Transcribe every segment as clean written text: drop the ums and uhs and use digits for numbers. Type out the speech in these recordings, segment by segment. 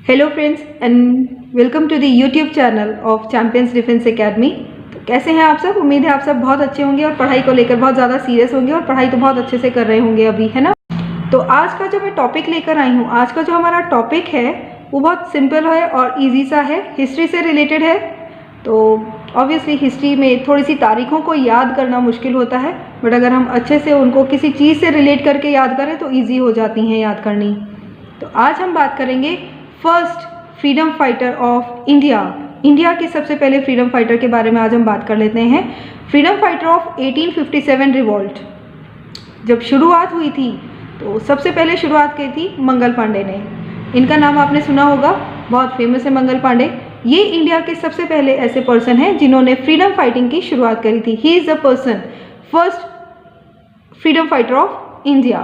Hello friends and welcome to the YouTube channel of champions defence academy. तो कैसे हैं आप सब? उम्मीद है आप सब बहुत अच्छे होंगे और पढ़ाई को लेकर बहुत ज़्यादा सीरियस होंगे और पढ़ाई तो बहुत अच्छे से कर रहे होंगे अभी, है ना। तो आज का जो मैं टॉपिक लेकर आई हूँ, आज का जो हमारा टॉपिक है वो बहुत सिंपल है और ईजी सा है, हिस्ट्री से रिलेटेड है। तो ऑब्वियसली हिस्ट्री में थोड़ी सी तारीखों को याद करना मुश्किल होता है, बट अगर हम अच्छे से उनको किसी चीज़ से रिलेट करके याद करें तो ईजी हो जाती हैं याद करनी। तो आज हम बात करेंगे first freedom fighter of India. India के सबसे पहले फ्रीडम फाइटर के बारे में आज हम बात कर लेते हैं। फ्रीडम फाइटर ऑफ 1857 रिवॉल्ट जब शुरुआत हुई थी तो सबसे पहले शुरुआत की थी मंगल पांडे ने। इनका नाम आपने सुना होगा, बहुत फेमस है मंगल पांडे। ये इंडिया के सबसे पहले ऐसे पर्सन हैं जिन्होंने फ्रीडम फाइटिंग की शुरुआत करी थी। He is the person first freedom fighter of India.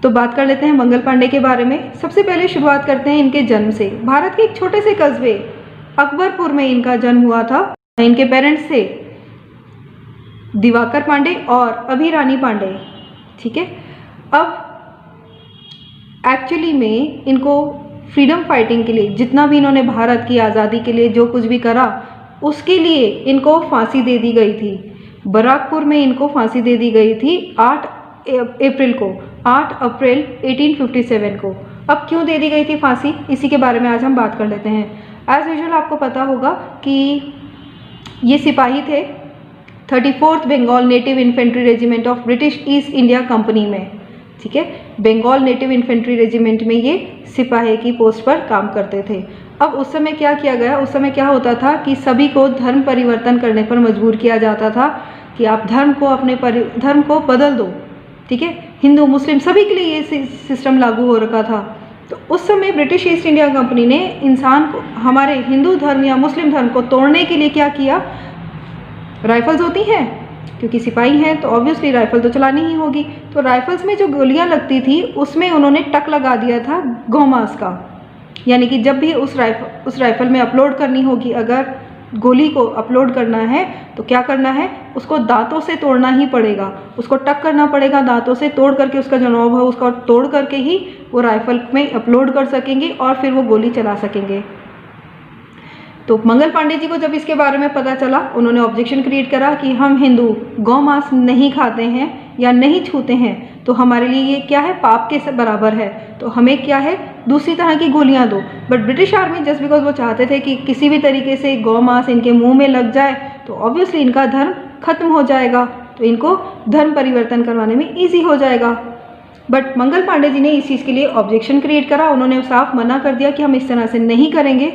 तो बात कर लेते हैं मंगल पांडे के बारे में। सबसे पहले शुरुआत करते हैं इनके जन्म से। भारत के एक छोटे से कस्बे अकबरपुर में इनका जन्म हुआ था। इनके पेरेंट्स थे दिवाकर पांडे और अभिरानी पांडे, ठीक है। अब एक्चुअली में इनको फ्रीडम फाइटिंग के लिए जितना भी इन्होंने भारत की आज़ादी के लिए जो कुछ भी करा उसके लिए इनको फांसी दे दी गई थी। बराकपुर में इनको फांसी दे दी गई थी 8 अप्रैल 1857 को। अब क्यों दे दी गई थी फांसी, इसी के बारे में आज हम बात कर लेते हैं। एज यूजुअल आपको पता होगा कि ये सिपाही थे 34th Bengal native infantry regiment of British East India company में, ठीक है। बंगाल नेटिव इन्फेंट्री रेजिमेंट में ये सिपाही की पोस्ट पर काम करते थे। अब उस समय क्या किया गया, उस समय क्या होता था कि सभी को धर्म परिवर्तन करने पर मजबूर किया जाता था कि आप धर्म को बदल दो, ठीक है। हिंदू मुस्लिम सभी के लिए ये सिस्टम लागू हो रखा था। तो उस समय ब्रिटिश ईस्ट इंडिया कंपनी ने इंसान को, हमारे हिंदू धर्म या मुस्लिम धर्म को तोड़ने के लिए क्या किया, राइफल्स होती हैं, क्योंकि सिपाही हैं तो ऑब्वियसली राइफल तो चलानी ही होगी। तो राइफल्स में जो गोलियां लगती थी उसमें उन्होंने टक लगा दिया था गौमांस का, यानी कि जब भी उस राइफल में अपलोड करनी होगी, अगर गोली को अपलोड करना है तो क्या करना है, उसको दांतों से तोड़ना ही पड़ेगा, उसको टक करना पड़ेगा दांतों से, तोड़ करके उसका जो नॉब है उसका तोड़ करके ही वो राइफल में अपलोड कर सकेंगे और फिर वो गोली चला सकेंगे। तो मंगल पांडे जी को जब इसके बारे में पता चला, उन्होंने ऑब्जेक्शन क्रिएट करा कि हम हिंदू गौ मांस नहीं खाते हैं या नहीं छूते हैं, तो हमारे लिए ये क्या है, पाप के बराबर है, तो हमें क्या है, दूसरी तरह की गोलियां दो। But British army just because वो चाहते थे कि किसी भी तरीके से गौ मांस इनके मुंह में लग जाए तो ऑब्वियसली इनका धर्म खत्म हो जाएगा, तो इनको धर्म परिवर्तन करवाने में ईजी हो जाएगा। बट मंगल पांडे जी ने इस चीज़ के लिए ऑब्जेक्शन क्रिएट करा, उन्होंने साफ मना कर दिया कि हम इस तरह से नहीं करेंगे।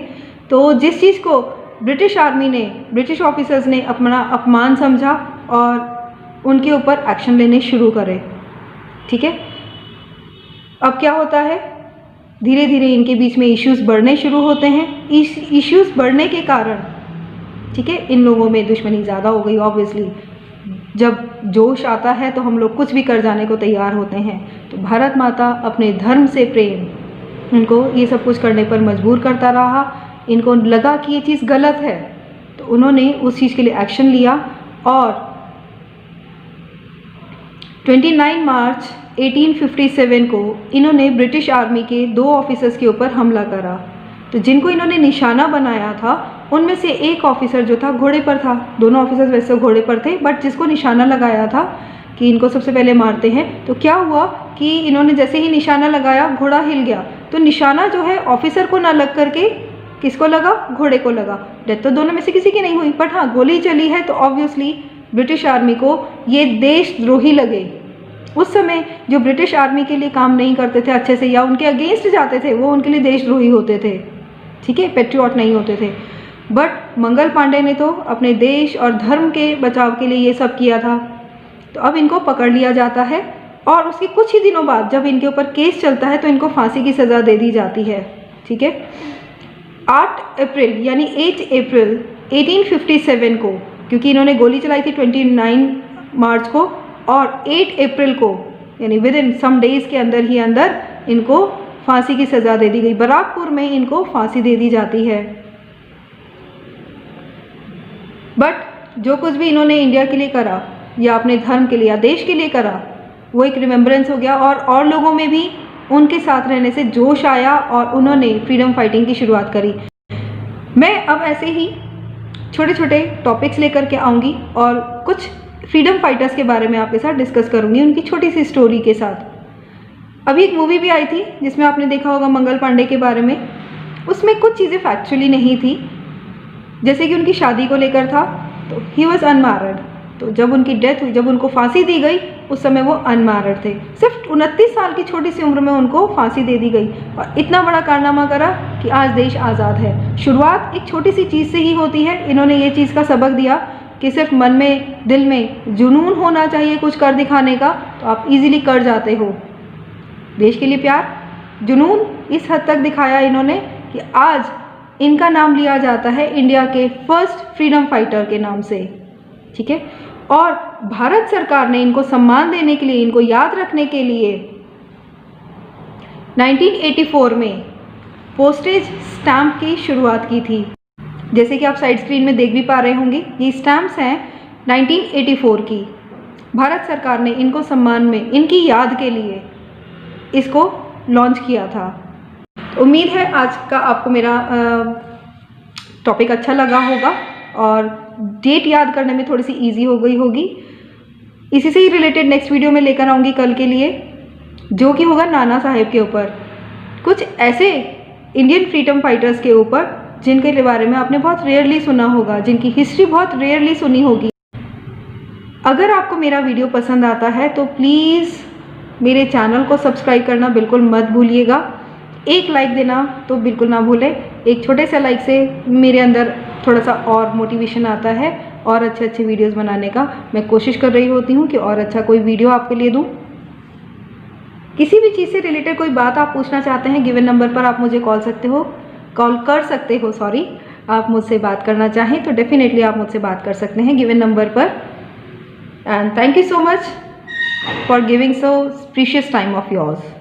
तो जिस चीज़ को ब्रिटिश आर्मी ने, ब्रिटिश ऑफिसर्स ने अपना अपमान समझा और उनके ऊपर एक्शन लेने शुरू करे, ठीक है। अब क्या होता है, धीरे धीरे इनके बीच में इश्यूज बढ़ने शुरू होते हैं। इस इश्यूज बढ़ने के कारण, ठीक है, इन लोगों में दुश्मनी ज़्यादा हो गई। ऑब्वियसली जब जोश आता है तो हम लोग कुछ भी कर जाने को तैयार होते हैं। तो भारत माता अपने धर्म से प्रेम उनको ये सब कुछ करने पर मजबूर करता रहा। इनको लगा कि ये चीज़ गलत है, तो उन्होंने उस चीज़ के लिए एक्शन लिया और 29 मार्च 1857 को इन्होंने ब्रिटिश आर्मी के 2 ऑफिसर्स के ऊपर हमला करा। तो जिनको इन्होंने निशाना बनाया था उनमें से एक ऑफिसर जो था घोड़े पर था, दोनों ऑफिसर्स वैसे घोड़े पर थे, बट जिसको निशाना लगाया था कि इनको सबसे पहले मारते हैं, तो क्या हुआ कि इन्होंने जैसे ही निशाना लगाया घोड़ा हिल गया, तो निशाना जो है ऑफिसर को ना लग करके किसको लगा, घोड़े को लगा। डेथ तो दोनों में से किसी की नहीं हुई, बट हाँ गोली चली है, तो ऑब्वियसली ब्रिटिश आर्मी को ये देशद्रोही लगे। उस समय जो ब्रिटिश आर्मी के लिए काम नहीं करते थे अच्छे से या उनके अगेंस्ट जाते थे वो उनके लिए देशद्रोही होते थे, ठीक है, पेट्रियट नहीं होते थे। बट मंगल पांडे ने तो अपने देश और धर्म के बचाव के लिए ये सब किया था। तो अब इनको पकड़ लिया जाता है और उसके कुछ ही दिनों बाद जब इनके ऊपर केस चलता है तो इनको फांसी की सज़ा दे दी जाती है, ठीक है। 8 अप्रैल यानी 8 अप्रैल 1857 को, क्योंकि इन्होंने गोली चलाई थी 29 मार्च को, और 8 अप्रैल को यानी विद इन सम डेज के अंदर ही अंदर इनको फांसी की सज़ा दे दी गई। बराकपुर में इनको फांसी दे दी जाती है। बट जो कुछ भी इन्होंने इंडिया के लिए करा या अपने धर्म के लिए या देश के लिए करा, वो एक रिमेम्बरेंस हो गया और लोगों में भी उनके साथ रहने से जोश आया और उन्होंने फ्रीडम फाइटिंग की शुरुआत करी। मैं अब ऐसे ही छोटे छोटे टॉपिक्स लेकर के आऊँगी और कुछ फ्रीडम फाइटर्स के बारे में आपके साथ डिस्कस करूँगी, उनकी छोटी सी स्टोरी के साथ। अभी एक मूवी भी आई थी जिसमें आपने देखा होगा मंगल पांडे के बारे में। उसमें कुछ चीज़ें फैक्चुअली नहीं थी, जैसे कि उनकी शादी को लेकर था, तो ही वॉज अनमैरिड। तो जब उनकी डेथ हुई, जब उनको फांसी दी गई, उस समय वो अनमैरिड थे। सिर्फ 29 साल की छोटी सी उम्र में उनको फांसी दे दी गई और इतना बड़ा कारनामा करा कि आज देश आज़ाद है। शुरुआत एक छोटी सी चीज़ से ही होती है। इन्होंने ये चीज़ का सबक दिया कि सिर्फ मन में, दिल में जुनून होना चाहिए कुछ कर दिखाने का, तो आप इजीली कर जाते हो। देश के लिए प्यार, जुनून इस हद तक दिखाया इन्होंने कि आज इनका नाम लिया जाता है इंडिया के फर्स्ट फ्रीडम फाइटर के नाम से, ठीक है। और भारत सरकार ने इनको सम्मान देने के लिए, इनको याद रखने के लिए 1984 में पोस्टेज स्टैम्प की शुरुआत की थी। जैसे कि आप साइड स्क्रीन में देख भी पा रहे होंगे, ये स्टैम्प्स हैं 1984 की। भारत सरकार ने इनको सम्मान में, इनकी याद के लिए इसको लॉन्च किया था। उम्मीद है आज का आपको मेरा टॉपिक अच्छा लगा होगा और डेट याद करने में थोड़ी सी इजी हो गई होगी। इसी से ही रिलेटेड नेक्स्ट वीडियो में लेकर आऊँगी कल के लिए, जो कि होगा नाना साहेब के ऊपर, कुछ ऐसे इंडियन फ्रीडम फाइटर्स के ऊपर जिनके बारे में आपने बहुत रेयरली सुना होगा, जिनकी हिस्ट्री बहुत रेयरली सुनी होगी। अगर आपको मेरा वीडियो पसंद आता है तो प्लीज़ मेरे चैनल को सब्सक्राइब करना बिल्कुल मत भूलिएगा। एक लाइक देना तो बिल्कुल ना भूलें। एक छोटे से लाइक से मेरे अंदर थोड़ा सा और मोटिवेशन आता है और अच्छे अच्छे वीडियोस बनाने का। मैं कोशिश कर रही होती हूँ कि और अच्छा कोई वीडियो आपके लिए दूँ। किसी भी चीज़ से रिलेटेड कोई बात आप पूछना चाहते हैं, गिवन नंबर पर आप मुझे कॉल कर सकते हो। आप मुझसे बात करना चाहें तो डेफिनेटली आप मुझसे बात कर सकते हैं गिवन नंबर पर। And thank you so much for giving so precious time of yours.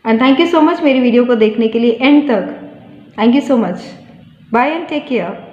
And thank you so much मेरी वीडियो को देखने के लिए एंड तक। Thank you so much. Bye and take care.